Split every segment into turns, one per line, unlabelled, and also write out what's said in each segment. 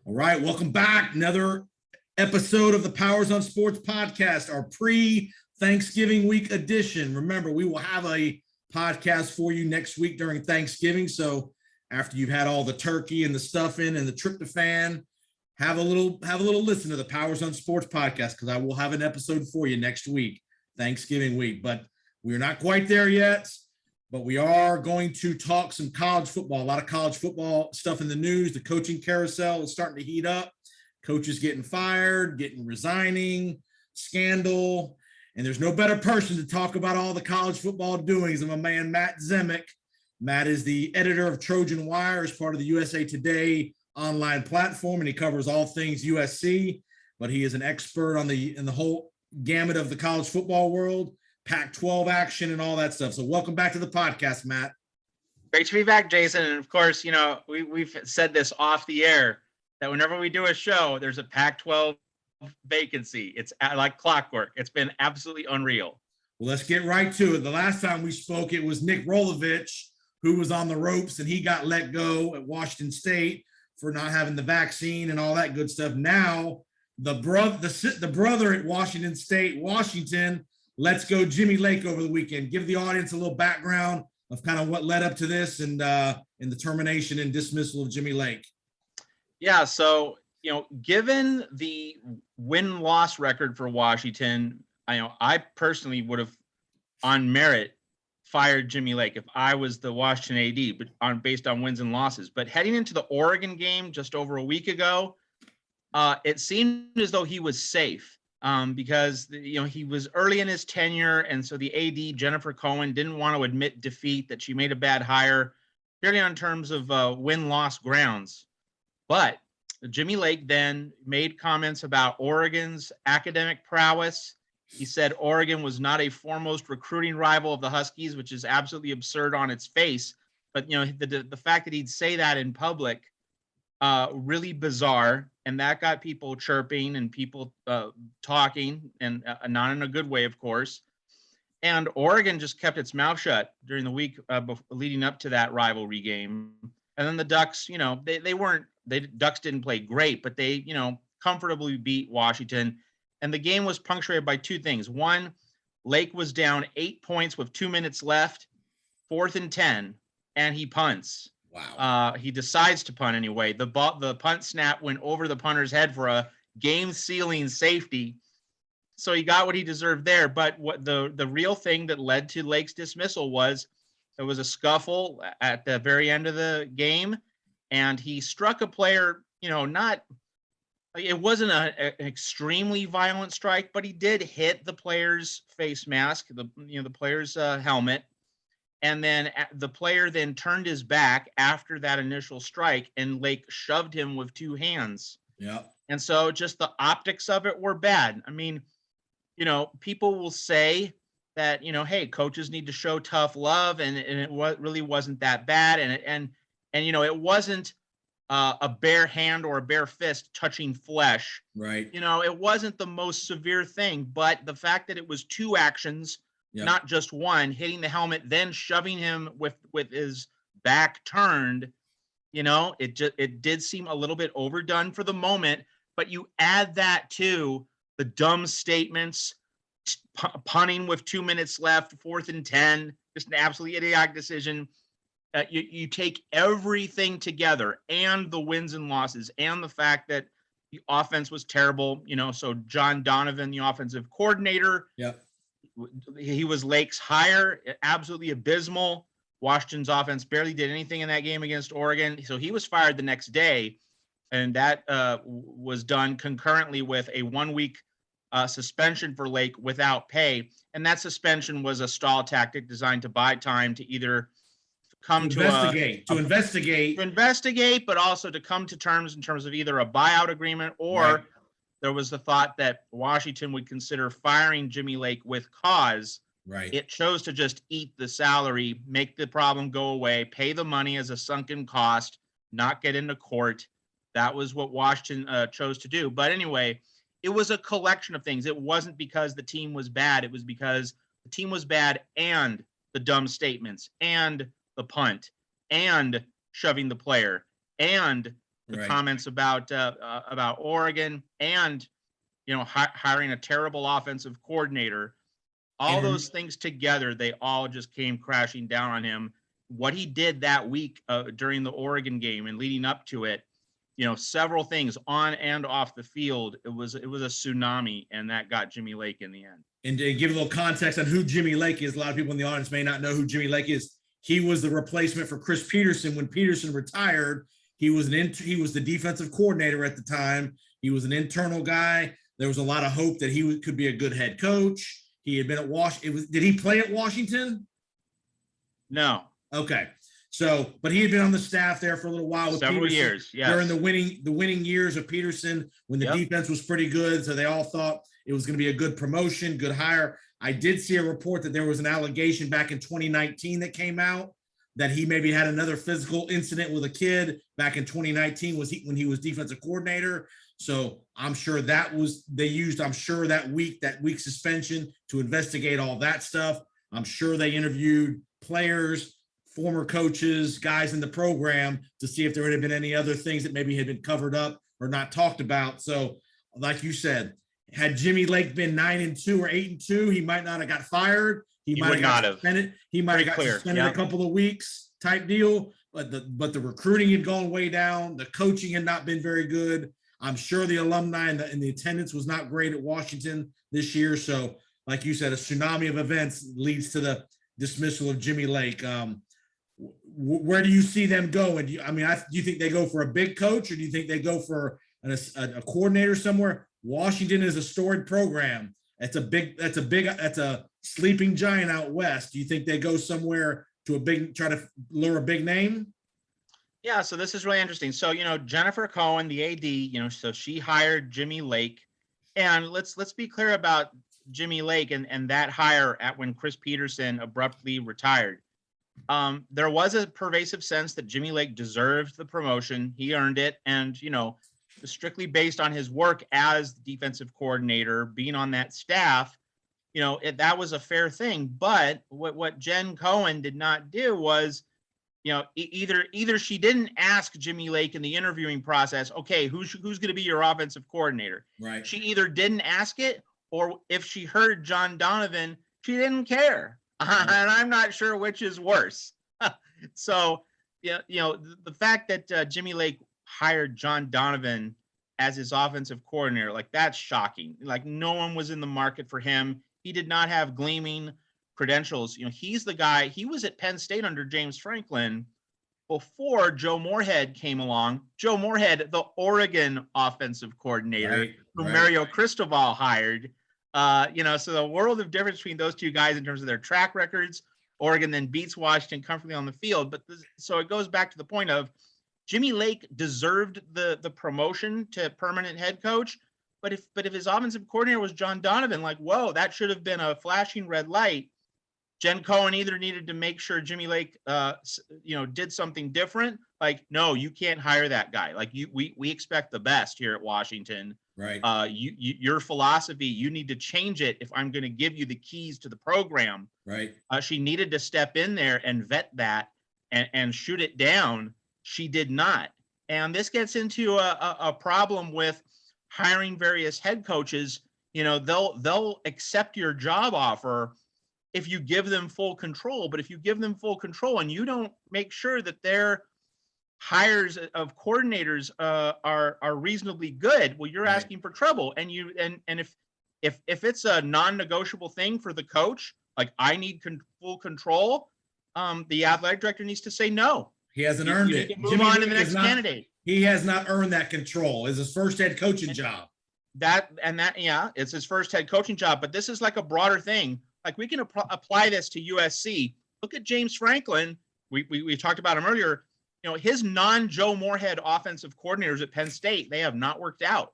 All right, welcome back. Another episode of the Powers on Sports podcast, our pre-Thanksgiving week edition. Remember, we will have a podcast for you next week during Thanksgiving. So after you've had all the turkey and the stuffing and the tryptophan, have a little listen to the Powers on Sports podcast, because I will have an episode for you next week, Thanksgiving week. But we're not quite there yet. But we are going to talk some college football, a lot of college football stuff in the news. The coaching carousel is starting to heat up. Coaches getting fired, resigning, scandal. And there's no better person to talk about all the college football doings than my man, Matt Zemek. Matt is the editor of Trojan Wire as part of the USA Today online platform, and he covers all things USC. But he is an expert on in the whole gamut of the college football world. Pac-12 action and all that stuff. So welcome back to the podcast, Matt.
Great to be back, Jason. And of course, you know, we've said this off the air that whenever we do a show, there's a Pac-12 vacancy. It's like clockwork. It's been absolutely unreal.
Well, let's get right to it. The last time we spoke, it was Nick Rolovich, who was on the ropes, and he got let go at Washington State for not having the vaccine and all that good stuff. Now, the brother at Washington State, Washington, let's go Jimmy Lake over the weekend. Give the audience a little background of kind of what led up to this and in the termination and dismissal of Jimmy Lake.
Yeah, so, you know, given the win-loss record for Washington, I personally would have, on merit, fired Jimmy Lake if I was the Washington AD, but based on wins and losses. But heading into the Oregon game just over a week ago, it seemed as though he was safe. Because, you know, he was early in his tenure, and so the AD, Jennifer Cohen, didn't want to admit defeat, that she made a bad hire, purely on terms of win-loss grounds. But Jimmy Lake then made comments about Oregon's academic prowess. He said Oregon was not a foremost recruiting rival of the Huskies, which is absolutely absurd on its face. But, you know, the fact that he'd say that in public, really bizarre, and that got people chirping and people talking, and not in a good way, of course. And Oregon just kept its mouth shut during the week leading up to that rivalry game. And then the Ducks, you know, Ducks didn't play great, but they, you know, comfortably beat Washington. And the game was punctuated by two things. One, Lake was down 8 points with 2 minutes left, 4th and 10, and he punts.
Wow.
He decides to punt anyway. The punt snap went over the punter's head for a game-sealing safety. So he got what he deserved there. But what the real thing that led to Lake's dismissal was there was a scuffle at the very end of the game, and he struck a player, you know, it wasn't an extremely violent strike, but he did hit the player's face mask, the player's helmet. And then the player then turned his back after that initial strike, and Lake shoved him with two hands.
Yeah.
And so just the optics of it were bad. I mean, you know, people will say that, you know, hey, coaches need to show tough love, and it really wasn't that bad. And you know, it wasn't a bare hand or a bare fist touching flesh.
Right.
You know, it wasn't the most severe thing, but the fact that it was two actions, yep, not just one, hitting the helmet, then shoving him with his back turned, you know, it did seem a little bit overdone for the moment. But you add that to the dumb statements, punting with 2 minutes left, 4th and 10, just an absolutely idiotic decision. You take everything together, and the wins and losses, and the fact that the offense was terrible, you know. So John Donovan, the offensive coordinator,
yep,
he was Lake's hire, absolutely abysmal. Washington's offense barely did anything in that game against Oregon. So he was fired the next day, and that was done concurrently with a 1 week suspension for Lake without pay. And that suspension was a stall tactic designed to buy time to either come to investigate, but also to come to terms in terms of either a buyout agreement, or right, there was the thought that Washington would consider firing Jimmy Lake with cause.
Right.
It chose to just eat the salary, make the problem go away, pay the money as a sunken cost, not get into court. That was what Washington chose to do. But anyway, it was a collection of things. It wasn't because the team was bad. It was because the team was bad, and the dumb statements, and the punt, and shoving the player, and the
Right.
comments about Oregon, and hiring a terrible offensive coordinator. All those things together, they all just came crashing down on him. What he did that week during the Oregon game and leading up to it, several things on and off the field, it was a tsunami, and that got Jimmy Lake in the end.
And to give a little context on who Jimmy Lake is, a lot of people in the audience may not know who Jimmy Lake is. He was the replacement for Chris Peterson when Peterson retired. He was the defensive coordinator at the time. He was an internal guy. There was a lot of hope that he could be a good head coach. He had been at did he play at Washington?
No.
Okay. So, but he had been on the staff there for a little while with
several
Peterson
years. Yes.
During the winning years of Peterson, when the defense was pretty good. So they all thought it was going to be a good promotion, good hire. I did see a report that there was an allegation back in 2019 that came out that he maybe had another physical incident with a kid back in 2019 when he was defensive coordinator. So I'm sure that week suspension to investigate all that stuff. I'm sure they interviewed players, former coaches, guys in the program to see if there had been any other things that maybe had been covered up or not talked about. So like you said, had Jimmy Lake been 9-2 or 8-2, he might not have got fired. He might have got suspended. He might have got suspended a couple of weeks type deal. But the recruiting had gone way down. The coaching had not been very good. I'm sure the alumni and the attendance was not great at Washington this year. So, like you said, a tsunami of events leads to the dismissal of Jimmy Lake. Where do you see them going? Do you think they go for a big coach, or do you think they go for a coordinator somewhere? Washington is a storied program. That's a sleeping giant out west. Do you think they go somewhere try to lure a big name?
Yeah, so this is really interesting. So, Jennifer Cohen, the AD, so she hired Jimmy Lake. And let's be clear about Jimmy Lake and that hire when Chris Peterson abruptly retired. There was a pervasive sense that Jimmy Lake deserved the promotion. He earned it. And, strictly based on his work as defensive coordinator, being on that staff, that was a fair thing. But what Jen Cohen did not do was, either she didn't ask Jimmy Lake in the interviewing process, okay, who's going to be your offensive coordinator?
Right.
She either didn't ask it, or if she heard John Donovan, she didn't care. Right. And I'm not sure which is worse. So, the fact that Jimmy Lake hired John Donovan as his offensive coordinator, that's shocking. No one was in the market for him. He did not have gleaming credentials. He's the guy. He was at Penn State under James Franklin before Joe Moorhead came along. Joe Moorhead, the Oregon offensive coordinator, who Mario Cristobal hired. So the world of difference between those two guys in terms of their track records. Oregon then beats Washington comfortably on the field. But so it goes back to the point of Jimmy Lake deserved the promotion to permanent head coach. But if his offensive coordinator was John Donovan, whoa, that should have been a flashing red light. Jen Cohen either needed to make sure Jimmy Lake, did something different. No, you can't hire that guy. We expect the best here at Washington.
Right.
Your philosophy, you need to change it if I'm going to give you the keys to the program.
Right.
She needed to step in there and vet that and shoot it down. She did not. And this gets into a problem with hiring various head coaches. They'll accept your job offer if you give them full control. But if you give them full control and you don't make sure that their hires of coordinators are reasonably good, well, you're asking for trouble. And if it's a non-negotiable thing for the coach, I need full control, the athletic director needs to say no.
He hasn't earned it.
Move on to the next candidate.
He has not earned that control. It's his first head coaching job.
It's his first head coaching job. But this is a broader thing. We can apply this to USC. Look at James Franklin. We talked about him earlier. His non-Joe Moorhead offensive coordinators at Penn State, they have not worked out.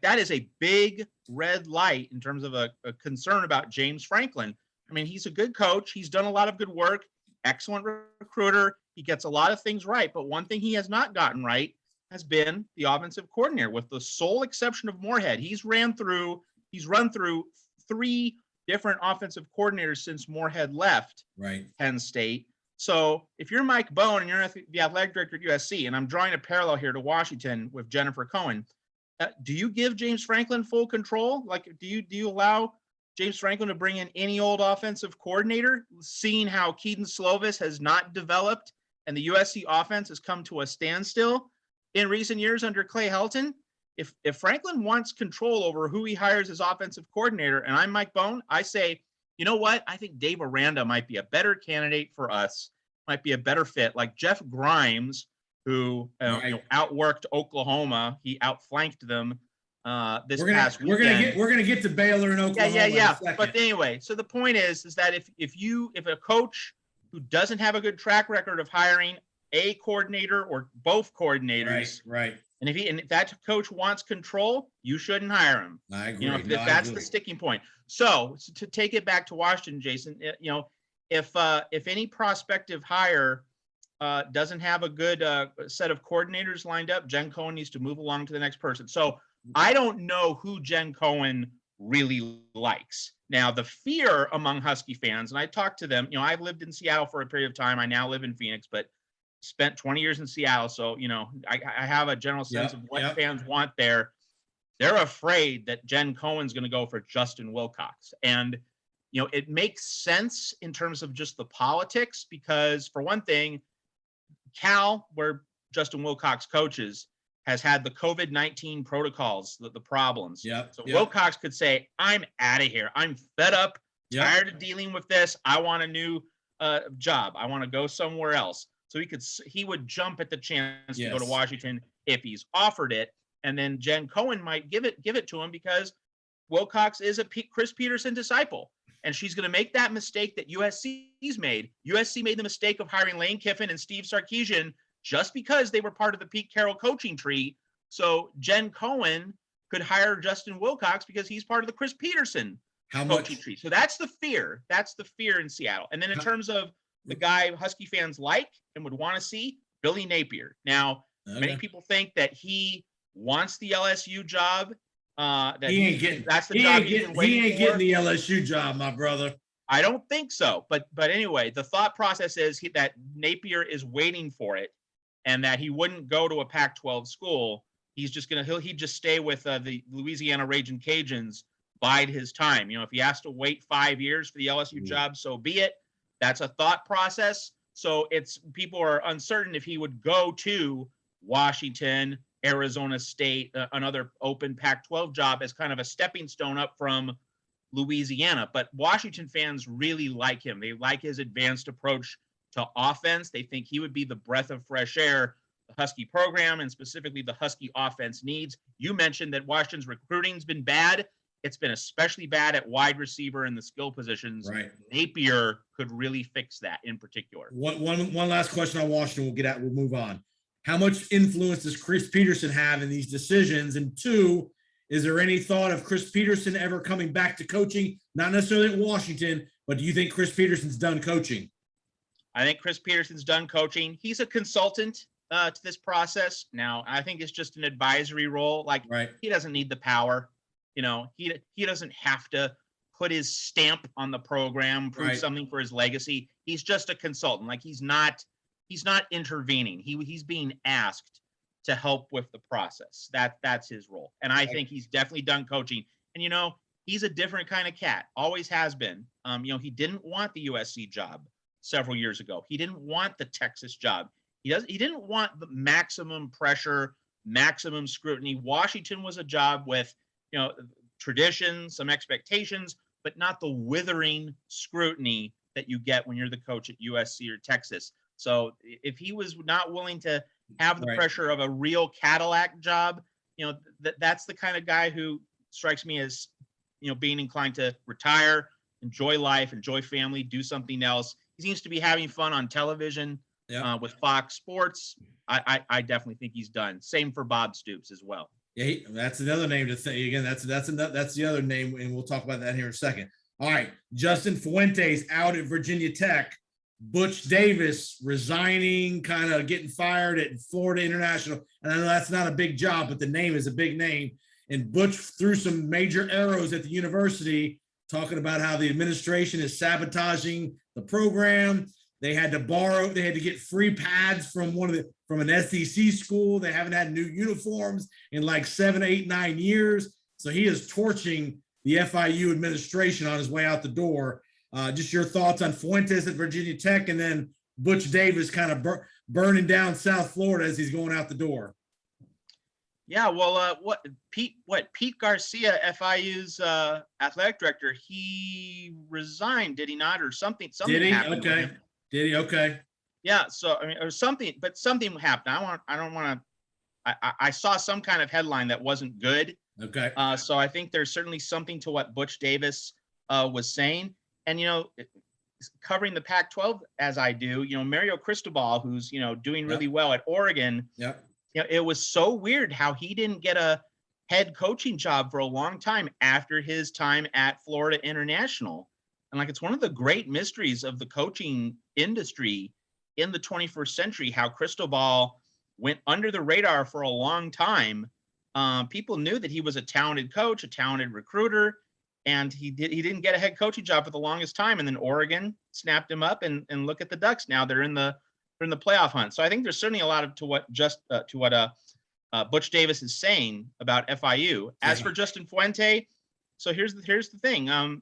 That is a big red light in terms of a concern about James Franklin. He's a good coach. He's done a lot of good work. Excellent recruiter. He gets a lot of things right. But one thing he has not gotten right has been the offensive coordinator, with the sole exception of Moorhead. He's run through 3 different offensive coordinators since Moorhead left Penn State. So if you're Mike Bohn and you're the athletic director at USC, and I'm drawing a parallel here to Washington with Jennifer Cohen, do you give James Franklin full control? Like, do you allow James Franklin to bring in any old offensive coordinator, seeing how Keaton Slovis has not developed and the USC offense has come to a standstill in recent years under Clay Helton? If Franklin wants control over who he hires as offensive coordinator, and I'm Mike Bohn, I say, you know what? I think Dave Aranda might be a better candidate for us, might be a better fit. Like Jeff Grimes, who outworked Oklahoma, he outflanked them this past weekend.
We're gonna get to Baylor and Oklahoma.
Yeah. But anyway, so the point is that if a coach who doesn't have a good track record of hiring a coordinator or both coordinators,
right.
And if that coach wants control, you shouldn't hire him.
I agree.
If that's the sticking point. So to take it back to Washington, Jason, if any prospective hire doesn't have a good set of coordinators lined up, Jen Cohen needs to move along to the next person. So I don't know who Jen Cohen really likes. Now, the fear among Husky fans, and I talked to them, I've lived in Seattle for a period of time. I now live in Phoenix, but spent 20 years in Seattle. So, I have a general sense of what fans want there. They're afraid that Jen Cohen's going to go for Justin Wilcox. And, it makes sense in terms of just the politics, because for one thing, Cal, where Justin Wilcox coaches, has had the COVID-19 protocols, the problems. Wilcox could say, I'm out of here. I'm fed up, tired of dealing with this. I want a new job. I want to go somewhere else. So he would jump at the chance to go to Washington if he's offered it. And then Jen Cohen might give it to him because Wilcox is a Chris Peterson disciple. And she's going to make that mistake that USC's made. USC made the mistake of hiring Lane Kiffin and Steve Sarkisian just because they were part of the Pete Carroll coaching tree. So Jen Cohen could hire Justin Wilcox because he's part of the Chris Peterson coaching tree. So that's the fear. That's the fear in Seattle. And then in terms of the guy Husky fans like and would want to see, Billy Napier. Now, many people think that he wants the LSU job.
He ain't getting the LSU job, my brother.
I don't think so. But anyway, the thought process is that Napier is waiting for it, and that he wouldn't go to a Pac-12 school. He'd just stay with the Louisiana Ragin' Cajuns, bide his time. If he has to wait 5 years for the LSU job, so be it. That's a thought process. So people are uncertain if he would go to Washington, Arizona State, another open Pac-12 job as kind of a stepping stone up from Louisiana. But Washington fans really like him. They like his advanced approach to offense. They think he would be the breath of fresh air the Husky program and specifically the Husky offense needs. You mentioned that Washington's recruiting's been bad. It's been especially bad at wide receiver and the skill positions.
Right.
Napier could really fix that in particular.
One last question on Washington. We'll move on. How much influence does Chris Peterson have in these decisions? And two, is there any thought of Chris Peterson ever coming back to coaching? Not necessarily at Washington, but do you think Chris Peterson's done coaching?
I think Chris Peterson's done coaching. He's a consultant to this process. Now, I think it's just an advisory role. He doesn't need the power. He doesn't have to put his stamp on the program, prove something for his legacy. He's just a consultant. He's not intervening. He's being asked to help with the process. That's his role. And I think he's definitely done coaching. And he's a different kind of cat. Always has been. He didn't want the USC job several years ago. He didn't want the Texas job. He didn't want the maximum pressure, maximum scrutiny. Washington was a job with, tradition, some expectations, but not the withering scrutiny that you get when you're the coach at USC or Texas. So if he was not willing to have the pressure of a real Cadillac job, that's the kind of guy who strikes me as, being inclined to retire, enjoy life, enjoy family, do something else. He seems to be having fun on television with Fox Sports. I definitely think he's done. Same for Bob Stoops as well.
Yeah, that's another name to say. Again, that's the other name, and we'll talk about that here in a second. All right, Justin Fuentes out at Virginia Tech. Butch Davis resigning, kind of getting fired at Florida International. And I know that's not a big job, but the name is a big name. And Butch threw some major arrows at the university, talking about how the administration is sabotaging the program. They had to get free pads from an SEC school. They haven't had new uniforms in like 7, 8, 9 years. So he is torching the FIU administration on his way out the door. Just your thoughts on Fuentes at Virginia Tech, and then Butch Davis kind of burning down South Florida as he's going out the door.
Yeah, well, Pete Garcia, FIU's athletic director, he resigned, did he not, or something?
Did he?
Happened.
Okay. Did he? Okay.
Yeah. So I mean, or something, but something happened. I don't want to. I saw some kind of headline that wasn't good.
Okay.
So I think there's certainly something to what Butch Davis was saying, and covering the Pac-12 as I do, Mario Cristobal, who's doing really well at Oregon.
Yep.
It was so weird how he didn't get a head coaching job for a long time after his time at Florida International. And like, it's one of the great mysteries of the coaching industry in the 21st century, how Cristobal went under the radar for a long time. People knew that he was a talented coach, a talented recruiter, and he didn't get a head coaching job for the longest time. And then Oregon snapped him up, and look at the Ducks now. They're in the playoff hunt. So I think there's certainly a lot to what Butch Davis is saying about FIU. As for Justin Fuente, so here's the thing.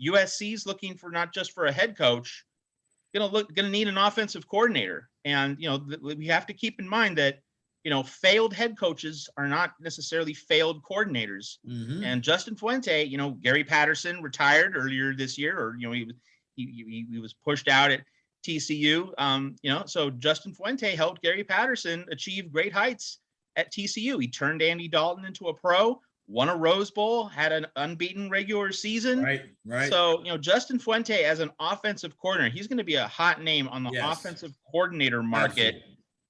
USC's looking for not just for a head coach, gonna need an offensive coordinator, and we have to keep in mind that failed head coaches are not necessarily failed coordinators.
Mm-hmm.
And Justin Fuente, Gary Patterson retired earlier this year, or he was pushed out at TCU. So Justin Fuente helped Gary Patterson achieve great heights at TCU. He turned Andy Dalton into a pro, won a Rose Bowl, had an unbeaten regular season.
Right.
So, Justin Fuente as an offensive coordinator, he's going to be a hot name on the offensive coordinator market. Absolutely.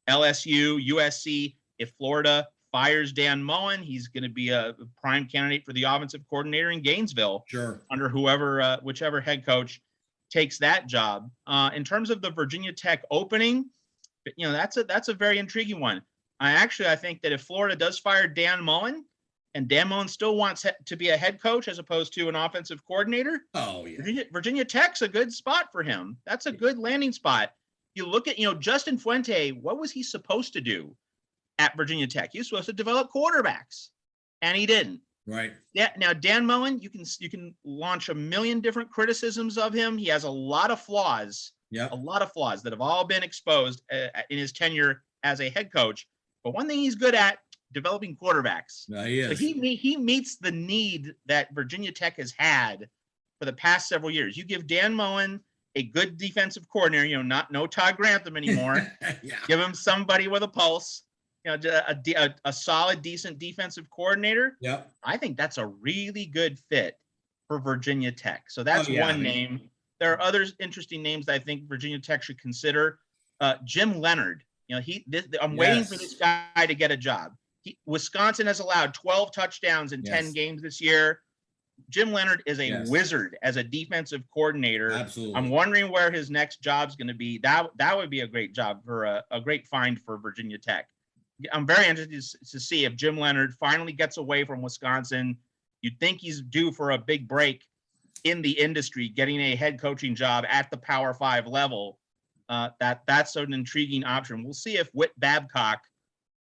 LSU, USC. If Florida fires Dan Mullen, he's going to be a prime candidate for the offensive coordinator in Gainesville.
Sure.
Under whichever head coach takes that job. In terms of the Virginia Tech opening, that's a very intriguing one. I think that if Florida does fire Dan Mullen, and Dan Mullen still wants to be a head coach as opposed to an offensive coordinator, Virginia Tech's a good spot for him. That's a good landing spot. You look at Justin Fuente. What was he supposed to do at Virginia Tech? He was supposed to develop quarterbacks, and he didn't.
Right.
Yeah. Now Dan Mullen, you can launch a million different criticisms of him. He has a lot of flaws.
Yeah.
A lot of flaws that have all been exposed in his tenure as a head coach. But one thing he's good at, developing quarterbacks.
He is.
So he meets the need that Virginia Tech has had for the past several years. You give Dan Mullen a good defensive coordinator, no Todd Grantham anymore.
Yeah.
Give him somebody with a pulse. A solid, decent defensive coordinator.
Yeah.
I think that's a really good fit for Virginia Tech. So that's one name. There are other interesting names that I think Virginia Tech should consider. Jim Leonard. I'm waiting for this guy to get a job. Wisconsin has allowed 12 touchdowns in 10 games this year. Jim Leonard is a wizard as a defensive coordinator.
Absolutely.
I'm wondering where his next job's going to be. That would be a great job for a great find for Virginia Tech. I'm very interested to see if Jim Leonard finally gets away from Wisconsin. You'd think he's due for a big break in the industry, getting a head coaching job at the Power 5 level. That's an intriguing option. We'll see if Whit Babcock,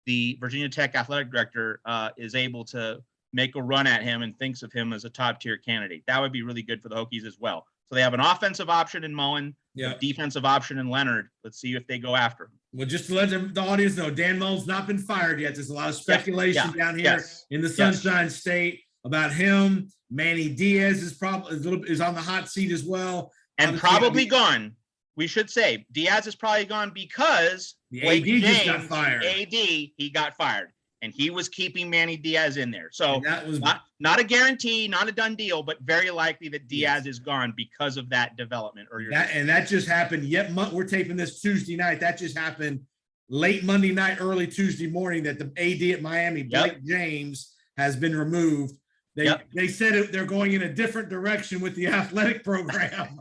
the Virginia Tech athletic director, is able to make a run at him and thinks of him as a top-tier candidate. That would be really good for the Hokies as well. So they have an offensive option in Mullen, a defensive option in Leonard. Let's see if they go after him.
Well, just to let the audience know, Dan Mullen's not been fired yet. There's a lot of speculation down here in the Sunshine State about him. Manny Diaz is on the hot seat as well.
And probably gone. We should say Diaz is probably gone because
the AD just got fired.
He got fired, and he was keeping Manny Diaz in there. So that was not a guarantee, not a done deal, but very likely that Diaz is gone because of that development.
And that just happened. We're taping this Tuesday night. That just happened late Monday night, early Tuesday morning. That the AD at Miami, Blake James, has been removed. They said they're going in a different direction with the athletic program.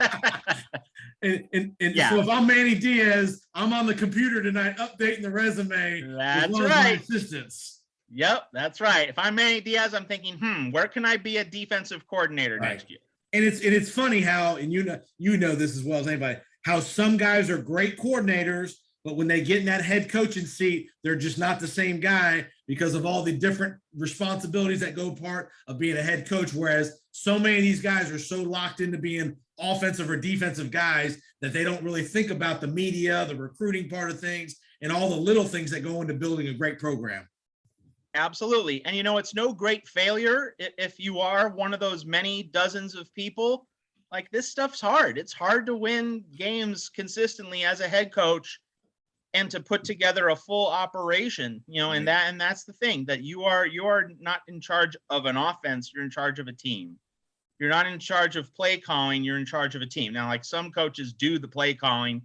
And so if I'm Manny Diaz, I'm on the computer tonight updating the resume.
That's right. My assistants. Yep, that's right. If I'm Manny Diaz, I'm thinking, where can I be a defensive coordinator next year?
And it's funny how, and you know this as well as anybody, how some guys are great coordinators, but when they get in that head coaching seat, they're just not the same guy because of all the different responsibilities that go part of being a head coach. Whereas so many of these guys are so locked into being offensive or defensive guys that they don't really think about the media, the recruiting part of things, and all the little things that go into building a great program.
Absolutely. And it's no great failure if you are one of those many dozens of people. Like, this stuff's hard. It's hard to win games consistently as a head coach and to put together a full operation, and that's the thing, that you are not in charge of an offense, you're in charge of a team. You're not in charge of play calling, you're in charge of a team. Now, like, some coaches do the play calling,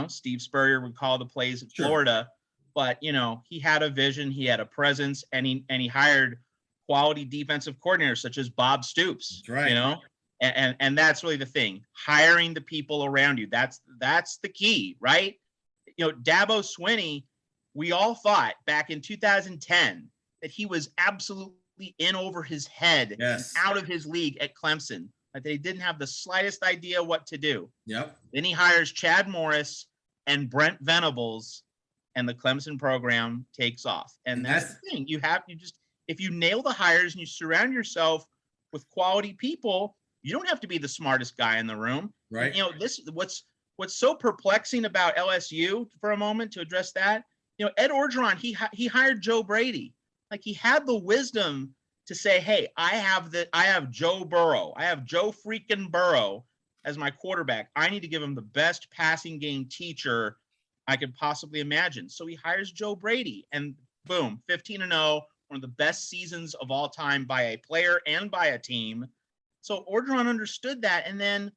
Steve Spurrier would call the plays at Florida, but he had a vision, he had a presence, and he hired quality defensive coordinators such as Bob Stoops.
That's right.
And that's really the thing, hiring the people around you. That's the key, right? Dabo Swinney, we all thought back in 2010 that he was absolutely in over his head, out of his league at Clemson, that they didn't have the slightest idea what to do.
Yep.
Then he hires Chad Morris and Brent Venables, and the Clemson program takes off. And that's the thing. If you nail the hires and you surround yourself with quality people, you don't have to be the smartest guy in the room.
Right.
What's so perplexing about LSU, for a moment, to address that, Ed Orgeron, he hired Joe Brady. Like, he had the wisdom to say, hey, I have Joe Burrow. I have Joe freaking Burrow as my quarterback. I need to give him the best passing game teacher I could possibly imagine. So he hires Joe Brady, and boom, 15-0, one of the best seasons of all time by a player and by a team. So Orgeron understood that, and then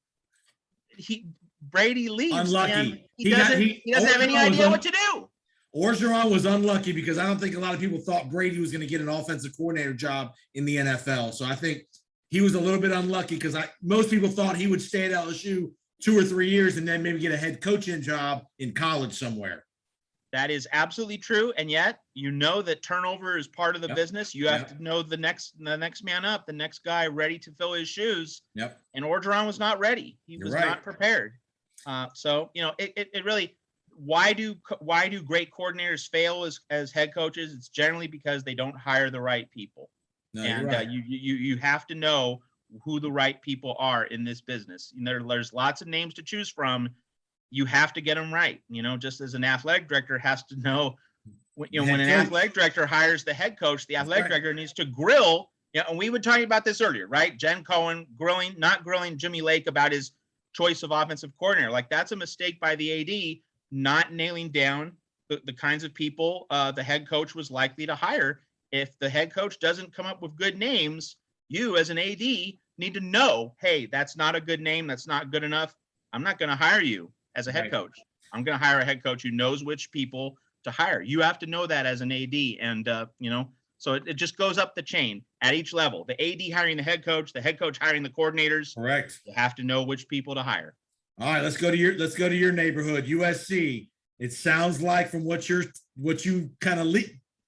Brady leaves.
Unlucky.
He doesn't have any idea what to do.
Orgeron was unlucky because I don't think a lot of people thought Brady was going to get an offensive coordinator job in the NFL. So I think he was a little bit unlucky because most people thought he would stay at LSU 2 or 3 years and then maybe get a head coaching job in college somewhere.
That is absolutely true. And yet, that turnover is part of the business. You have to know the next man up, the next guy ready to fill his shoes.
Yep.
And Orgeron was not ready. He was not prepared. It really, why do great coordinators fail as head coaches? It's generally because they don't hire the right people.
No,
and you have to know who the right people are in this business. There's lots of names to choose from. You have to get them right. Just as an athletic director has to know, when an athletic director hires the head coach, the athletic director needs to grill. And we were talking about this earlier, right? Jen Cohen not grilling Jimmy Lake about his choice of offensive coordinator. Like, that's a mistake by the AD, not nailing down the kinds of people the head coach was likely to hire. If the head coach doesn't come up with good names, you as an AD need to know, hey, that's not a good name. That's not good enough. I'm not going to hire you as a head coach. I'm going to hire a head coach who knows which people to hire. You have to know that as an AD. And, so it just goes up the chain at each level. The AD hiring the head coach hiring the coordinators.
Correct.
You have to know which people to hire.
All right, let's go to your neighborhood, USC. It sounds like from what you kind of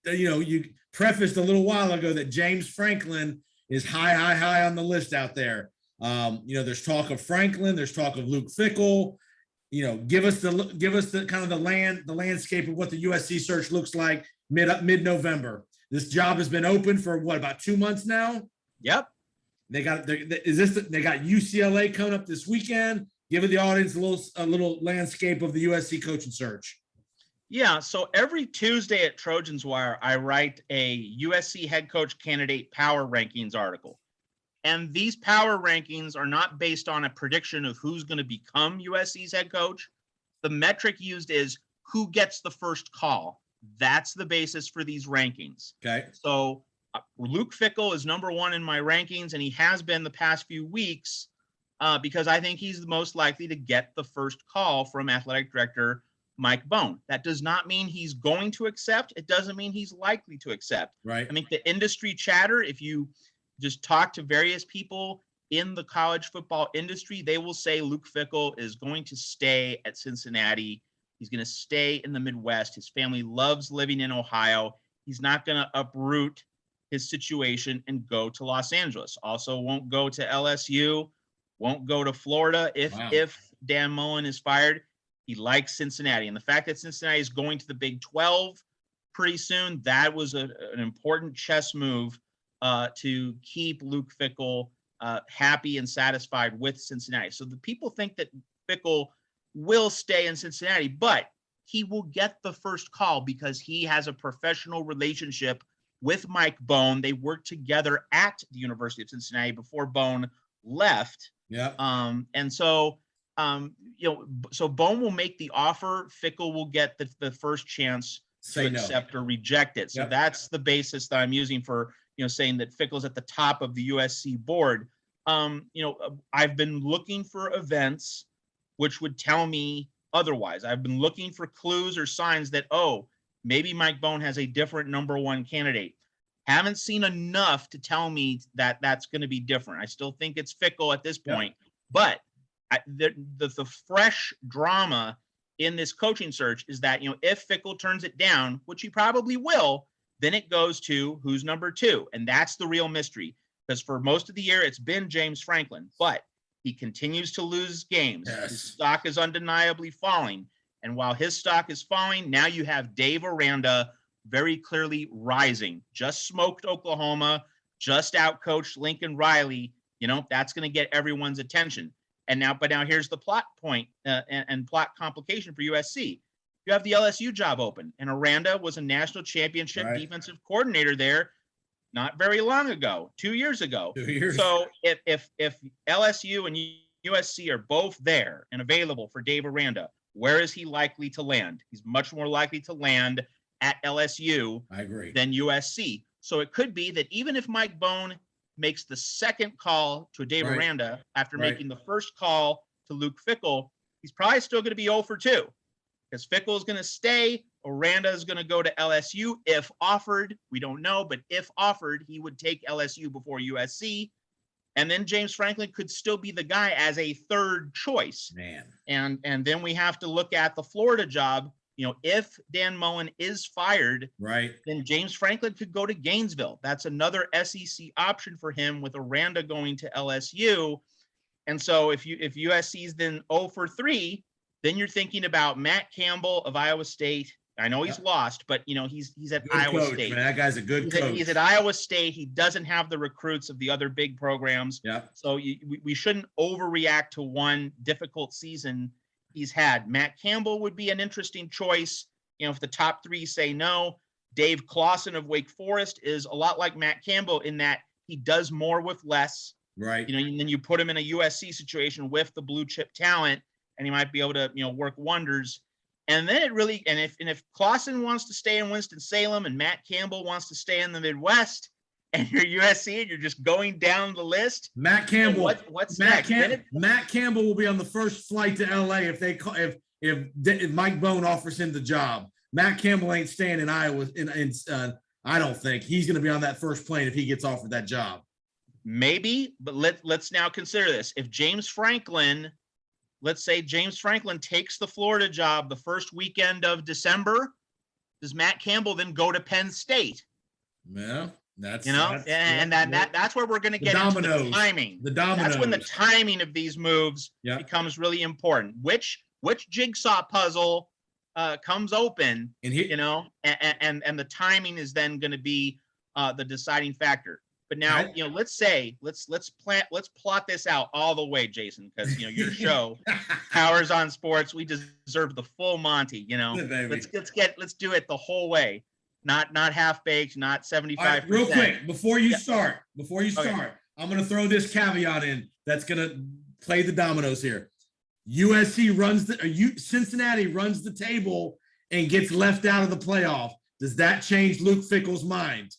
you prefaced a little while ago that James Franklin is high on the list out there. There's talk of Franklin, there's talk of Luke Fickell. Give us the kind of the landscape of what the USC search looks like mid-November. This job has been open for about 2 months now.
Yep.
They got UCLA coming up this weekend. Give the audience a little landscape of the USC coaching search.
Yeah. So every Tuesday at Trojan Wire, I write a USC head coach candidate power rankings article. And these power rankings are not based on a prediction of who's going to become USC's head coach. The metric used is who gets the first call. That's the basis for these rankings.
Okay.
So Luke Fickell is number 1 in my rankings, and he has been the past few weeks because I think he's the most likely to get the first call from athletic director Mike Bone. That does not mean he's going to accept. It doesn't mean he's likely to accept.
Right.
I think the industry chatter, if you just talk to various people in the college football industry, they will say Luke Fickell is going to stay at Cincinnati. He's going to stay in the Midwest. His family loves living in Ohio. He's not going to uproot his situation and go to Los Angeles. Also won't go to LSU, won't go to Florida if Dan Mullen is fired, he likes Cincinnati. And the fact that Cincinnati is going to the Big 12 pretty soon, that was an important chess move to keep Luke Fickell happy and satisfied with Cincinnati. So the people think that Fickell will stay in Cincinnati, but he will get the first call because he has a professional relationship with Mike Bohn. They worked together at the University of Cincinnati before Bohn left.
Yeah.
And so, so Bohn will make the offer. Fickell will get the first chance to accept or reject it. So that's the basis that I'm using for, saying that Fickell's at the top of the USC board. I've been looking for events which would tell me otherwise. I've been looking for clues or signs that, maybe Mike Bohn has a different number one candidate. Haven't seen enough to tell me that that's going to be different. I still think it's Fickell at this point, but the fresh drama in this coaching search is that, if Fickell turns it down, which he probably will, then it goes to who's number two. And that's the real mystery, because for most of the year, it's been James Franklin, but he continues to lose games.
Yes.
His stock is undeniably falling. And while his stock is falling, now you have Dave Aranda very clearly rising. Just smoked Oklahoma, just outcoached Lincoln Riley. That's going to get everyone's attention. But now here's the plot point and plot complication for USC. You have the LSU job open, and Aranda was a national championship defensive coordinator there not very long ago, 2 years ago.
2 years.
So if LSU and USC are both there and available for Dave Aranda, where is he likely to land? He's much more likely to land at LSU than USC. So it could be that even if Mike Bohn makes the second call to Dave Aranda after making the first call to Luke Fickell, he's probably still going to be 0 for 2, because Fickell is going to stay. Aranda is going to go to LSU if offered. We don't know, but if offered, he would take LSU before USC. And then James Franklin could still be the guy as a third choice.
Man.
And then we have to look at the Florida job. If Dan Mullen is fired, then James Franklin could go to Gainesville. That's another SEC option for him, with Aranda going to LSU. And so if USC is then 0 for 3, then you're thinking about Matt Campbell of Iowa State. I know he's lost, but he's at Iowa State.
Man, that guy's a good coach.
He's at Iowa State. He doesn't have the recruits of the other big programs.
Yeah.
So we shouldn't overreact to one difficult season he's had. Matt Campbell would be an interesting choice. If the top three say no. Dave Clawson of Wake Forest is a lot like Matt Campbell in that he does more with less.
Right.
And then you put him in a USC situation with the blue chip talent, and he might be able to work wonders. And then if Clawson wants to stay in Winston-Salem and Matt Campbell wants to stay in the Midwest, and you're USC and you're just going down the list,
Matt Campbell.
What's
Matt
next?
Matt Campbell will be on the first flight to LA if Mike Bohn offers him the job. Matt Campbell ain't staying in Iowa. I don't think he's going to be on that first plane if he gets offered that job.
Maybe, but let's now consider this. If let's say James Franklin takes the Florida job the first weekend of December, does Matt Campbell then go to Penn State?
Yeah, that's
where we're going to get into the timing.
The dominoes.
That's when the timing of these moves becomes really important. Which jigsaw puzzle comes open, and the timing is then going to be the deciding factor. But now, let's plot this out all the way, Jason, because your show, Powers on Sports, we deserve the full Monty. Let's do it the whole way, not half baked, not 75%.
Right, real quick, before you start, I'm going to throw this caveat in that's going to play the dominoes here. Cincinnati runs the table and gets left out of the playoff. Does that change Luke Fickell's mind?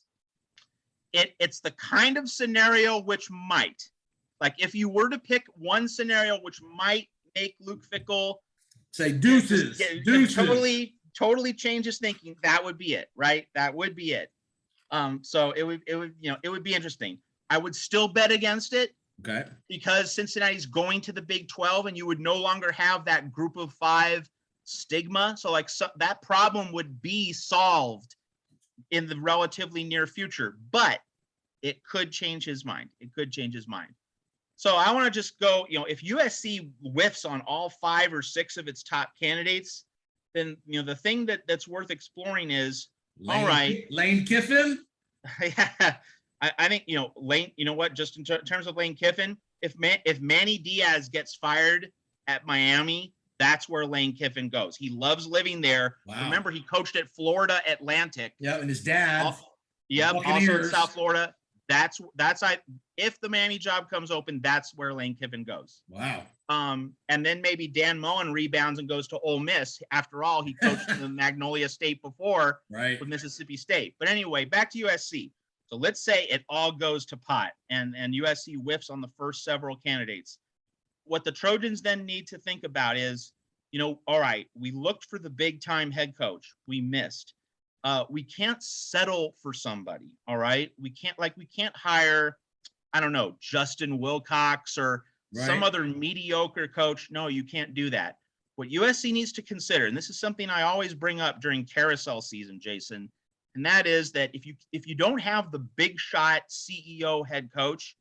It's the kind of scenario which might, like if you were to pick one scenario which might make Luke Fickell
say deuces,
totally change his thinking, that would be it, right? That would be it. So it would be interesting. I would still bet against it.
Okay.
Because Cincinnati's going to the Big 12 and you would no longer have that group of 5 stigma. So that problem would be solved in the relatively near future, but it could change his mind. So I want to just go, if USC whiffs on all 5 or 6 of its top candidates, then, the thing that's worth exploring is, all right.
Lane Kiffin?
Yeah, I think, Lane, what, just in terms of Lane Kiffin, if Manny Diaz gets fired at Miami, that's where Lane Kiffin goes. He loves living there.
Wow.
Remember, he coached at Florida Atlantic.
Yeah, and his dad.
Also in South Florida. If the Miami job comes open, that's where Lane Kiffin goes.
Wow.
And then maybe Dan Mullen rebounds and goes to Ole Miss. After all, he coached in the Magnolia State before,
right,
with Mississippi State. But anyway, back to USC. So let's say it all goes to pot and USC whiffs on the first several candidates. What the Trojans then need to think about is, all right, we looked for the big time head coach. We missed. We can't settle for somebody. All right. We can't hire, I don't know, Justin Wilcox or some other mediocre coach. No, you can't do that. What USC needs to consider, and this is something I always bring up during carousel season, Jason, and that is that if you don't have the big shot CEO head coach,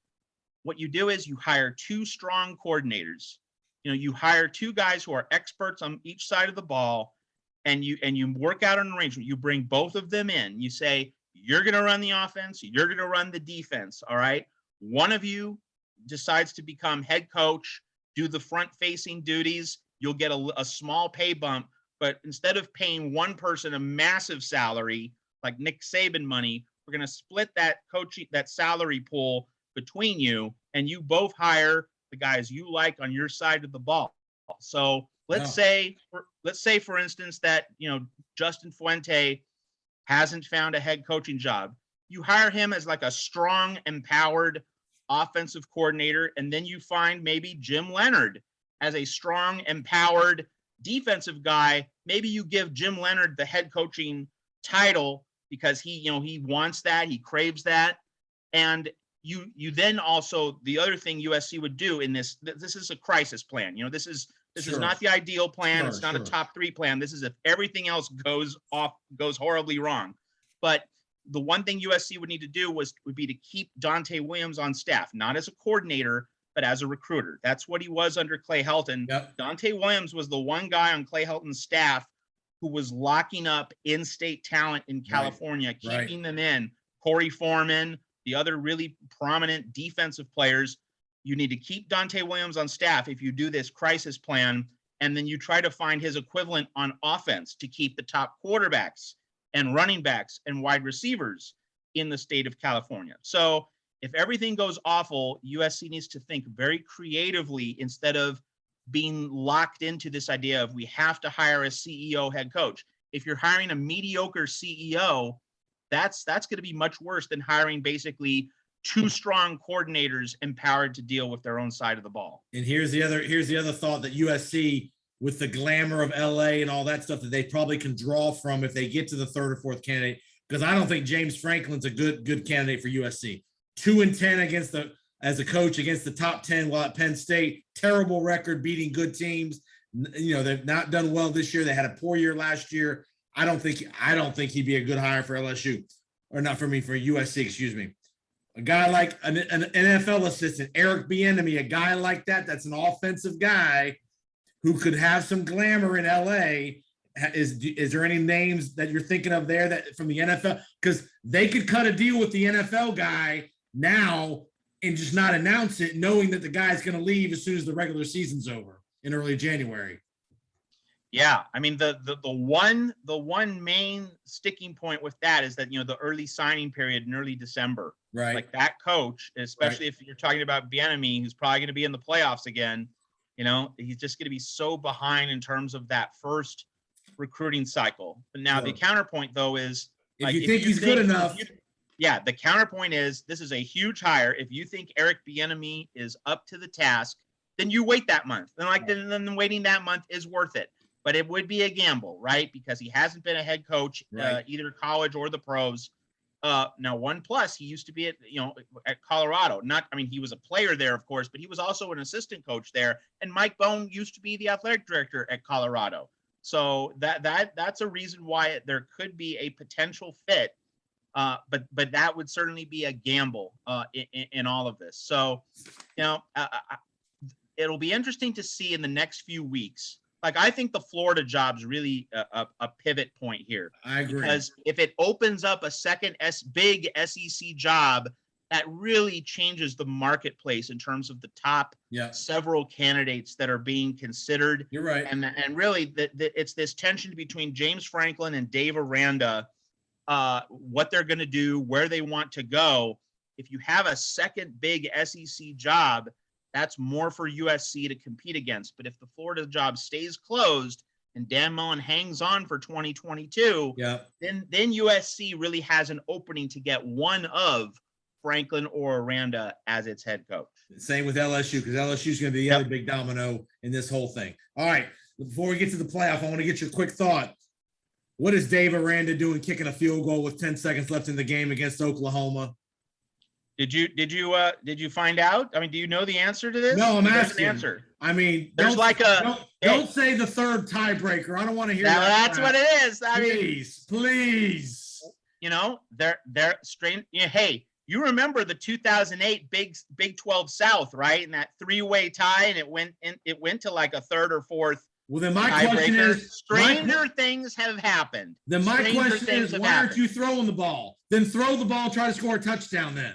what you do is you hire 2 strong coordinators. You hire 2 guys who are experts on each side of the ball, and you work out an arrangement. You bring both of them in. You say, you're going to run the offense, you're going to run the defense. All right. One of you decides to become head coach, do the front-facing duties. You'll get a small pay bump, but instead of paying one person a massive salary like Nick Saban money, we're going to split that salary pool between you, and you both hire the guys you like on your side of the ball. So let's say, for instance, that Justin Fuente hasn't found a head coaching job. You hire him as like a strong, empowered offensive coordinator, and then you find maybe Jim Leonard as a strong, empowered defensive guy. Maybe you give Jim Leonard the head coaching title because he wants that, he craves that, and you then also, the other thing USC would do in this is a crisis plan. This is not the ideal plan. It's not a top 3 plan. This is if everything else goes horribly wrong. But the one thing USC would need to do would be to keep Dante Williams on staff, not as a coordinator, but as a recruiter. That's what he was under Clay Helton.
Yep.
Dante Williams was the one guy on Clay Helton's staff who was locking up in-state talent in California, keeping them in. Corey Foreman, the other really prominent defensive players. You need to keep Dante Williams on staff if you do this crisis plan, and then you try to find his equivalent on offense to keep the top quarterbacks and running backs and wide receivers in the state of California. So if everything goes awful, USC needs to think very creatively instead of being locked into this idea of we have to hire a CEO head coach. If you're hiring a mediocre CEO, that's going to be much worse than hiring basically 2 strong coordinators empowered to deal with their own side of the ball.
And here's the other thought that USC, with the glamour of LA and all that stuff, that they probably can draw from if they get to the 3rd or 4th candidate, because I don't think James Franklin's a good candidate for USC. 2-10 as a coach against the top 10 while at Penn State. Terrible record beating good teams. They've not done well this year. They had a poor year last year. I don't think he'd be a good hire for LSU, or not for USC, excuse me. A guy like an NFL assistant, Eric Bieniemy, a guy like that's an offensive guy who could have some glamour in LA. Is there any names that you're thinking of there that from the NFL? Because they could cut a deal with the NFL guy now and just not announce it, knowing that the guy's going to leave as soon as the regular season's over in early January.
Yeah, I mean the one main sticking point with that is that the early signing period in early December,
right?
Like that coach, especially if you're talking about Bieniemy, who's probably going to be in the playoffs again. He's just going to be so behind in terms of that first recruiting cycle. But now the counterpoint though is
if you think he's good enough.
The counterpoint is this is a huge hire. If you think Eric Bieniemy is up to the task, then you wait that month. Then waiting that month is worth it. But it would be a gamble, right? Because he hasn't been a head coach, either college or the pros. Now, one plus, he used to be at Colorado. He was a player there, of course, but he was also an assistant coach there. And Mike Bone used to be the athletic director at Colorado. So that's a reason why there could be a potential fit But that would certainly be a gamble in all of this. So, it'll be interesting to see in the next few weeks. Like, I think the Florida job's really a pivot point here.
I agree.
Because if it opens up a second big SEC job, that really changes the marketplace in terms of the top several candidates that are being considered.
You're right.
And really, it's this tension between James Franklin and Dave Aranda, what they're going to do, where they want to go. If you have a second big SEC job, that's more for USC to compete against. But if the Florida job stays closed and Dan Mullen hangs on for 2022, then USC really has an opening to get one of Franklin or Aranda as its head coach.
Same with LSU, because LSU is going to be the other big domino in this whole thing. All right, before we get to the playoff, I want to get your quick thought. What is Dave Aranda doing kicking a field goal with 10 seconds left in the game against Oklahoma?
Did you find out? I mean, do you know the answer to this?
No, I'm asking.
Answer.
I mean,
there's
don't say the third tiebreaker. I don't want to hear that.
That's what it is. I mean,
please.
They're strange. Hey, you remember the 2008 Big 12 South, right? And that three-way tie, and it went to like a third or fourth.
Well, then my question is,
stranger things have happened.
Then my question is, why aren't you throwing the ball? Then throw the ball and try to score a touchdown then.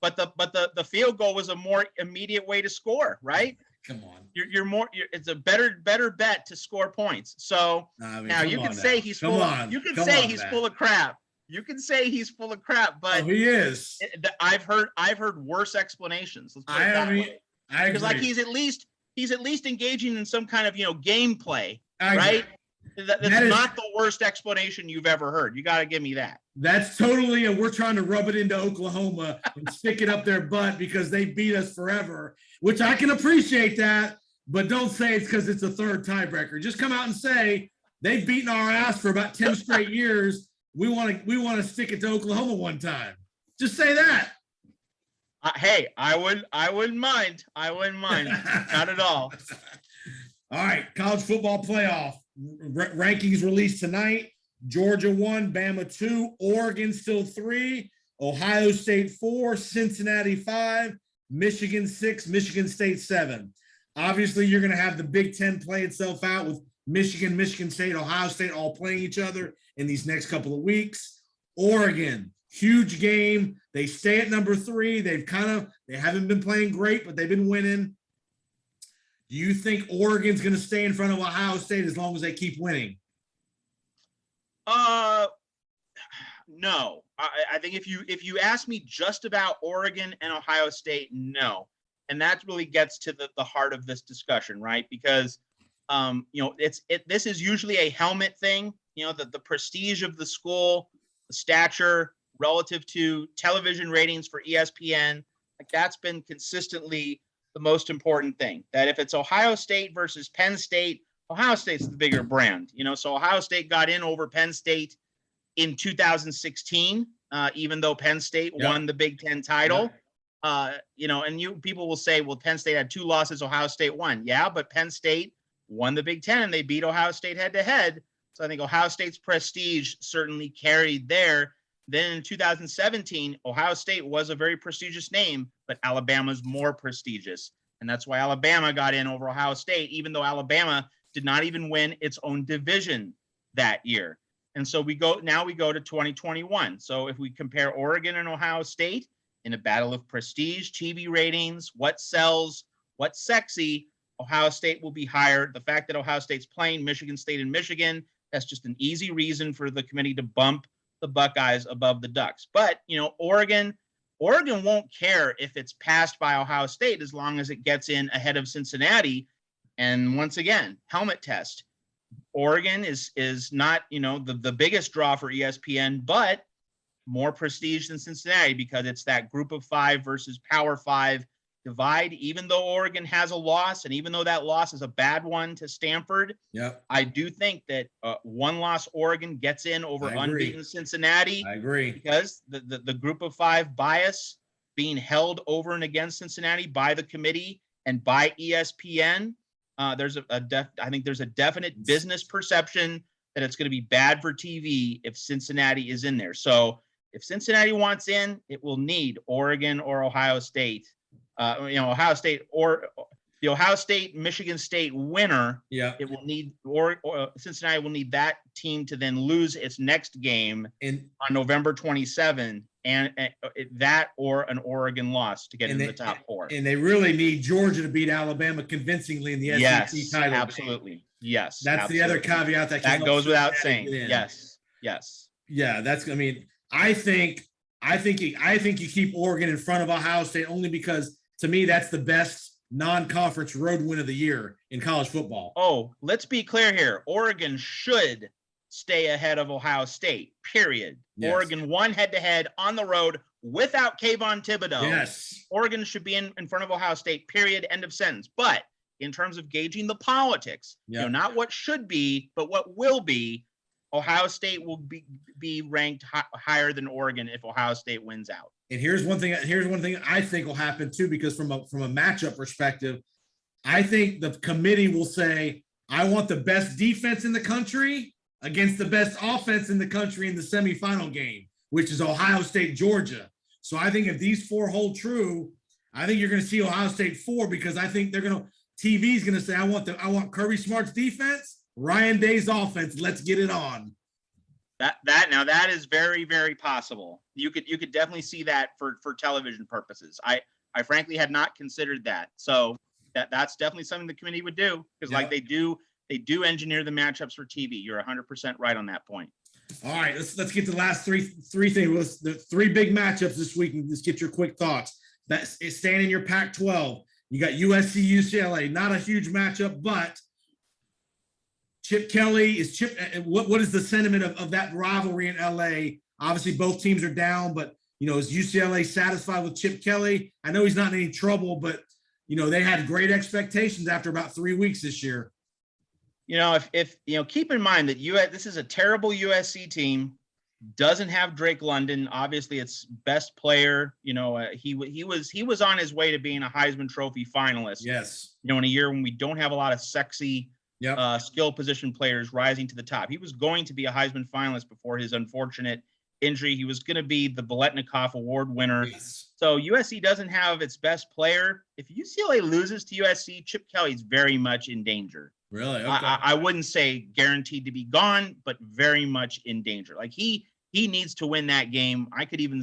But the field goal was a more immediate way to score, right?
Come on.
It's a better bet to score points. So now you can say he's full of crap. You can say he's full of crap, but
he is.
I've heard worse explanations. Let's put it that way.
I agree.
Because like he's at least engaging in some kind of gameplay, right? That's not the worst explanation you've ever heard. You got to give me that.
That's totally, and we're trying to rub it into Oklahoma and stick it up their butt because they beat us forever, which I can appreciate that, but don't say it's because it's a third tiebreaker. Just come out and say they've beaten our ass for about 10 straight years. We want to stick it to Oklahoma one time. Just say that.
Hey, I wouldn't mind. Not at all.
All right, college football playoff rankings released tonight. Georgia 1, Bama 2, Oregon still 3, Ohio State 4, Cincinnati 5, Michigan 6, Michigan State 7. Obviously, you're going to have the Big Ten play itself out with Michigan State, Ohio State all playing each other in these next couple of weeks. Oregon, huge game. They stay at number 3. They haven't been playing great, but they've been winning. Do you think Oregon's going to stay in front of Ohio State as long as they keep winning?
No. I think if you ask me just about Oregon and Ohio State, no. And that really gets to the heart of this discussion, right? Because this is usually a helmet thing, the prestige of the school, the stature relative to television ratings for ESPN, like that's been consistently the most important thing. That if it's Ohio State versus Penn State, Ohio State's the bigger brand, so Ohio State got in over Penn State in 2016, even though Penn State won the Big Ten title. And people will say, well, Penn State had 2 losses, Ohio State won. Yeah, but Penn State won the Big Ten and they beat Ohio State head to head. So I think Ohio State's prestige certainly carried there. Then in 2017, Ohio State was a very prestigious name, but Alabama's more prestigious. And that's why Alabama got in over Ohio State, even though Alabama did not even win its own division that year. And so we go to 2021. So if we compare Oregon and Ohio State in a battle of prestige, TV ratings, what sells, what's sexy, Ohio State will be higher. The fact that Ohio State's playing Michigan State and Michigan, that's just an easy reason for the committee to bump the Buckeyes above the Ducks. But, Oregon won't care if it's passed by Ohio State as long as it gets in ahead of Cincinnati. And once again, helmet test. Oregon is not, the biggest draw for ESPN, but more prestige than Cincinnati because it's that group of 5 versus Power 5 divide. Even though Oregon has a loss, and even though that loss is a bad one to Stanford, I do think that one-loss Oregon gets in over unbeaten Cincinnati.
I agree.
Because the group of 5 bias being held over and against Cincinnati by the committee and by ESPN, I think there's a definite business perception that it's going to be bad for TV if Cincinnati is in there. So if Cincinnati wants in, it will need Oregon or Ohio State. Ohio State or the Ohio State, Michigan State winner.
Yeah.
It will need or Cincinnati will need that team to then lose its next game on November 27, and that or an Oregon loss to get into the top 4.
And they really need Georgia to beat Alabama convincingly in the SEC title.
Absolutely. Game. Yes.
That's
absolutely.
the other caveat
that goes without saying. Yes.
Yeah, I think you keep Oregon in front of Ohio State only because to me that's the best non-conference road win of the year in college football.
Oh, let's be clear here. Oregon should stay ahead of Ohio State, period. Yes. Oregon won head-to-head on the road without Kayvon Thibodeau.
Yes.
Oregon should be in front of Ohio State, period, end of sentence. But in terms of gauging the politics, not what should be, but what will be, Ohio State will be ranked higher than Oregon if Ohio State wins out.
And here's one thing I think will happen too, because from a matchup perspective, I think the committee will say, I want the best defense in the country against the best offense in the country in the semifinal game, which is Ohio State, Georgia. So I think if these 4 hold true, I think you're going to see Ohio State 4, because I think TV's going to say, I want Kirby Smart's defense, Ryan Day's offense. Let's get it on.
That is very, very possible. You could definitely see that for television purposes. I frankly had not considered that. So that's definitely something the committee would do, because like they do engineer the matchups for TV. You're 100% right on that point.
All right, let's get to the last three things. The 3 big matchups this week, and just get your quick thoughts. That's staying in your Pac-12. You got USC, UCLA. Not a huge matchup, but Chip Kelly is Chip. What is the sentiment of that rivalry in LA? Obviously, both teams are down, but is UCLA satisfied with Chip Kelly? I know he's not in any trouble, but they had great expectations after about 3 weeks this year.
If keep in mind that this is a terrible USC team, doesn't have Drake London. Obviously, its best player. He was on his way to being a Heisman Trophy finalist.
Yes.
In a year when we don't have a lot of sexy. Skill position players rising to the top. He was going to be a Heisman finalist before his unfortunate injury. He was going to be the Biletnikoff Award winner.
Yes.
So USC doesn't have its best player. If UCLA loses to USC, Chip Kelly's very much in danger.
Really? Okay.
I wouldn't say guaranteed to be gone, but very much in danger. Like he needs to win that game. I could even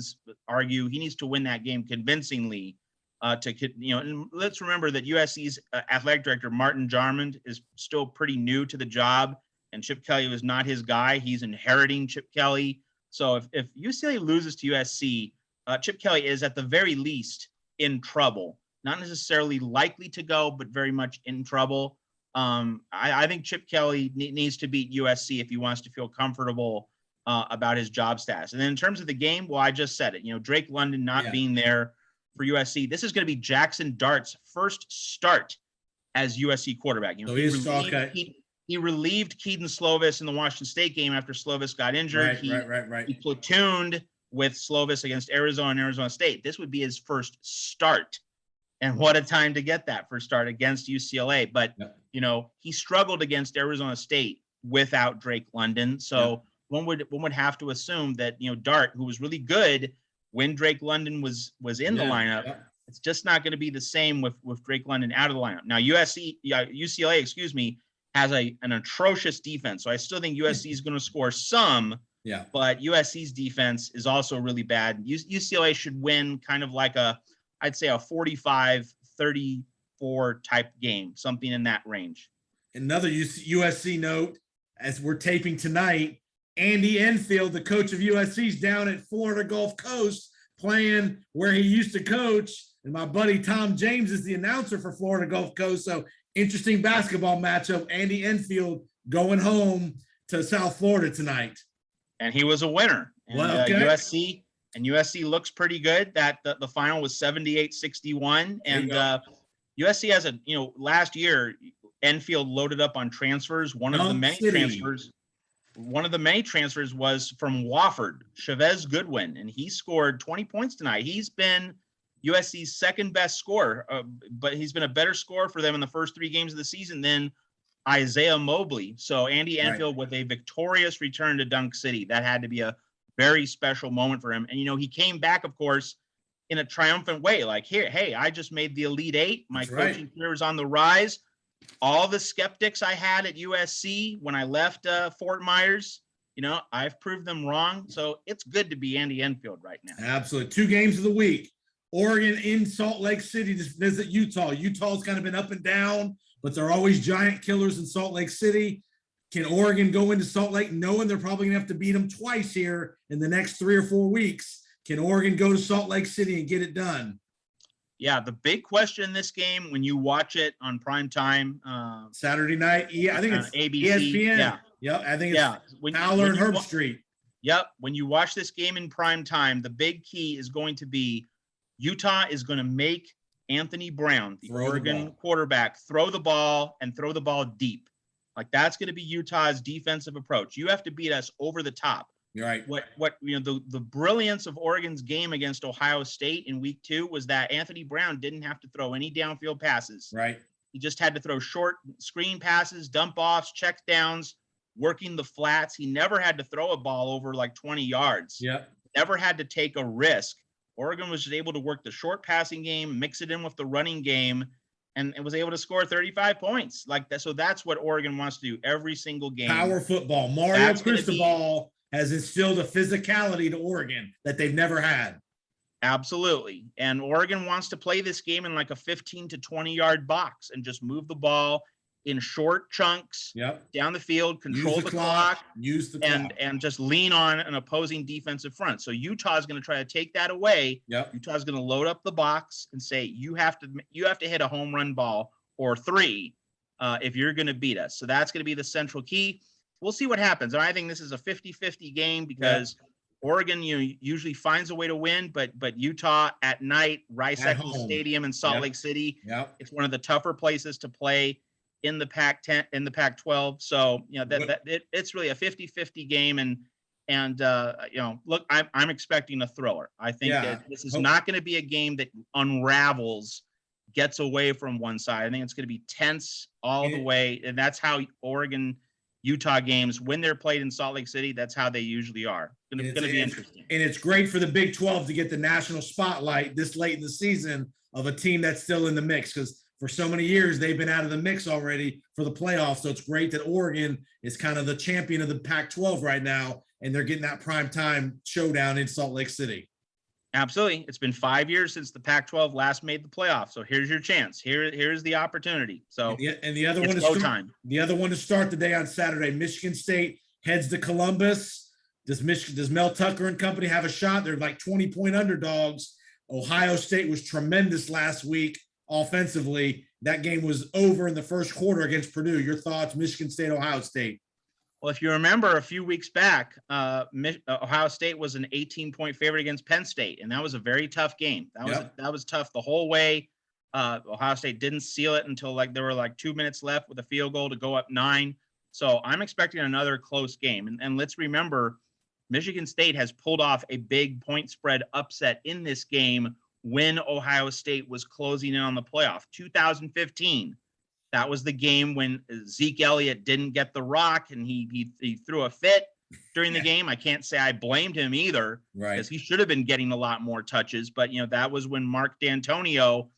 argue he needs to win that game convincingly. And let's remember that USC's athletic director, Martin Jarmond, is still pretty new to the job, and Chip Kelly was not his guy. He's inheriting Chip Kelly. So if UCLA loses to USC, Chip Kelly is at the very least in trouble. Not necessarily likely to go, but very much in trouble. I think Chip Kelly needs to beat USC if he wants to feel comfortable about his job status. And then in terms of the game, well, I just said it. Drake London not being there for USC. This is going to be Jackson Dart's first start as USC quarterback. He relieved Keaton Slovis in the Washington State game after Slovis got injured.
Right.
He platooned with Slovis against Arizona and Arizona State. This would be his first start. And what a time to get that first start against UCLA. But, he struggled against Arizona State without Drake London. So one would have to assume that, Dart, who was really good when Drake London was in the lineup, it's just not going to be the same with Drake London out of the lineup. Now, UCLA, has an atrocious defense. So I still think USC is going to score some, but USC's defense is also really bad. UCLA should win kind of like I'd say a 45-34 type game, something in that range.
Another USC note, as we're taping tonight, Andy Enfield, the coach of USC, is down at Florida Gulf Coast playing where he used to coach. And my buddy Tom James is the announcer for Florida Gulf Coast. So interesting basketball matchup. Andy Enfield going home to South Florida tonight.
And he was a winner. And, USC looks pretty good. That the final was 78-61. And USC has last year, Enfield loaded up on transfers. One of the many transfers was from Wofford, Chavez Goodwin, and he scored 20 points tonight. He's been USC's second best scorer, but he's been a better scorer for them in the first 3 games of the season than Isaiah Mobley. So Andy Enfield with a victorious return to Dunk City. That had to be a very special moment for him. And, he came back, of course, in a triumphant way. Like, hey, I just made the Elite Eight. My coaching career is on the rise. All the skeptics I had at USC when I left Fort Myers, I've proved them wrong. So it's good to be Andy Enfield right now.
Absolutely. 2 games of the week. Oregon in Salt Lake City to visit Utah. Utah's kind of been up and down, but they're always giant killers in Salt Lake City. Can Oregon go into Salt Lake knowing they're probably going to have to beat them twice here in the next 3 or 4 weeks? Can Oregon go to Salt Lake City and get it done?
Yeah, the big question in this game when you watch it on prime time,
Saturday night, I think it's
ABC.
ESPN.
Yeah,
yep, I think it's Fowler and Herb Street.
Yep, when you watch this game in prime time, the big key is going to be Utah is going to make Anthony Brown, the Oregon quarterback, throw the ball and throw the ball deep. Like that's going to be Utah's defensive approach. You have to beat us over the top.
You're right.
The brilliance of Oregon's game against Ohio State in week 2 was that Anthony Brown didn't have to throw any downfield passes.
Right.
He just had to throw short screen passes, dump offs, check downs, working the flats. He never had to throw a ball over like 20 yards.
Yeah.
Never had to take a risk. Oregon was just able to work the short passing game, mix it in with the running game, and was able to score 35 points like that. So that's what Oregon wants to do every single game.
Power football. Mario Cristobal has instilled a physicality to Oregon that they've never had.
Absolutely. And Oregon wants to play this game in like a 15 to 20 yard box and just move the ball in short chunks down the field, control the clock, and just lean on an opposing defensive front. So Utah is going to try to take that away. Utah is going to load up the box and say, you have to hit a home run ball or 3 if you're going to beat us. So that's going to be the central key. We'll see what happens. And I think this is a 50-50 game because Oregon, usually finds a way to win, but Utah at night, Rice-Eccles Stadium in Salt Lake City, it's one of the tougher places to play in the Pac-10, in the Pac-12. So, it's really a 50-50 game. And look, I'm expecting a thriller. I think that this is not going to be a game that unravels, gets away from one side. I think it's going to be tense all the way. And that's how Utah games, when they're played in Salt Lake City, that's how they usually are. It's going to be interesting.
And it's great for the Big 12 to get the national spotlight this late in the season of a team that's still in the mix, because for so many years they've been out of the mix already for the playoffs. So it's great that Oregon is kind of the champion of the Pac-12 right now, and they're getting that primetime showdown in Salt Lake City.
Absolutely. It's been 5 years since the Pac-12 last made the playoffs. So here's your chance. Here's the opportunity. So
and the other one to start the day on Saturday, Michigan State heads to Columbus. Does Mel Tucker and company have a shot? They're like 20-point underdogs. Ohio State was tremendous last week offensively. That game was over in the first quarter against Purdue. Your thoughts, Michigan State, Ohio State?
Well, if you remember a few weeks back, Ohio State was an 18-point favorite against Penn State, and that was a very tough game. That was tough the whole way. Ohio State didn't seal it until there were 2 minutes left with a field goal to go up 9. So I'm expecting another close game. And let's remember, Michigan State has pulled off a big point spread upset in this game when Ohio State was closing in on the playoff. 2015. That was the game when Zeke Elliott didn't get the rock and he threw a fit during the game. I can't say I blamed him either, because he should have been getting a lot more touches. But, that was when Mark D'Antonio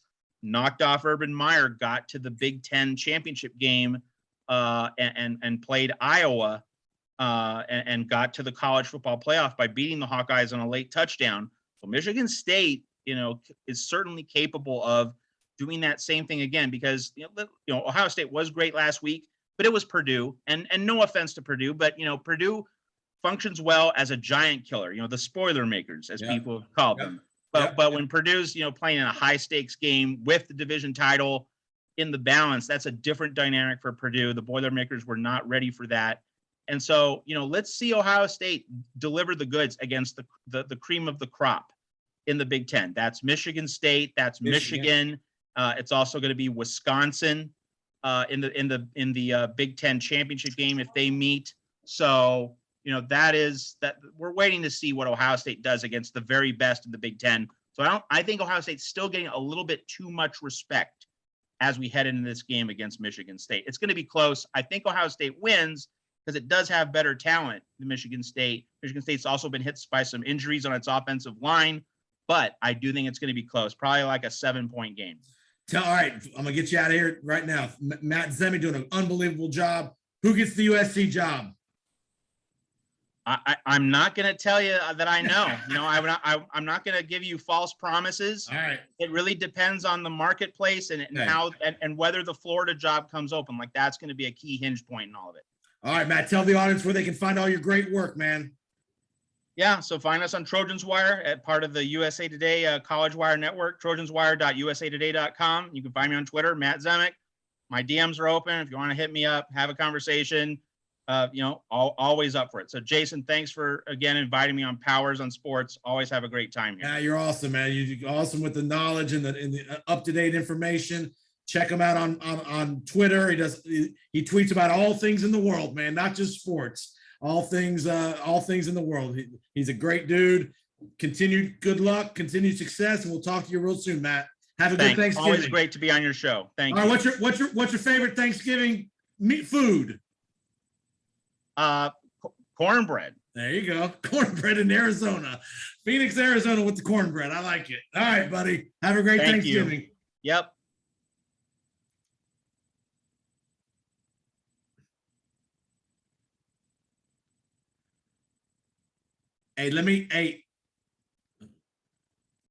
knocked off Urban Meyer, got to the Big Ten championship game and played Iowa and got to the college football playoff by beating the Hawkeyes on a late touchdown. So Michigan State, is certainly capable of doing that same thing again, because Ohio State was great last week, but it was Purdue, and no offense to Purdue, but Purdue functions well as a giant killer, the spoiler makers, as people have called them. But when Purdue's playing in a high stakes game with the division title in the balance, that's a different dynamic for Purdue. The Boilermakers were not ready for that. And so, let's see Ohio State deliver the goods against the cream of the crop in the Big Ten. That's Michigan State, that's Michigan. It's also going to be Wisconsin in the Big Ten championship game if they meet. So that we're waiting to see what Ohio State does against the very best in the Big Ten. So I think Ohio State's still getting a little bit too much respect as we head into this game against Michigan State. It's going to be close. I think Ohio State wins, because it does have better talent than Michigan State. Michigan State's also been hit by some injuries on its offensive line, but I do think it's going to be close, probably like a 7-point game.
All right, I'm gonna get you out of here right now. Matt Zemek doing an unbelievable job. Who gets the USC job?
I'm not going to tell you that I know. I'm not going to give you false promises.
All right.
It really depends on the marketplace and how and whether the Florida job comes open. Like that's going to be a key hinge point in all of it.
All right, Matt, tell the audience where they can find all your great work, man.
Yeah, so find us on Trojan's Wire at part of the USA Today College Wire Network, trojanswire.usatoday.com. You can find me on Twitter, Matt Zemek. My DMs are open. If you want to hit me up, have a conversation, always up for it. So Jason, thanks for, again, inviting me on Powers on Sports. Always have a great time here.
Yeah, you're awesome, man. You're awesome with the knowledge and the up-to-date information. Check him out on Twitter. He tweets about all things in the world, man, not just sports. All things in the world. He's a great dude. Continued good luck, continued success, and we'll talk to you real soon, Matt. Have a good Thanksgiving.
Always great to be on your show. Thank you.
All right, what's your favorite Thanksgiving food?
Cornbread.
There you go. Cornbread in Arizona. Phoenix, Arizona with the cornbread. I like it. All right, buddy. Have a great Thanksgiving.
Yep.
Hey,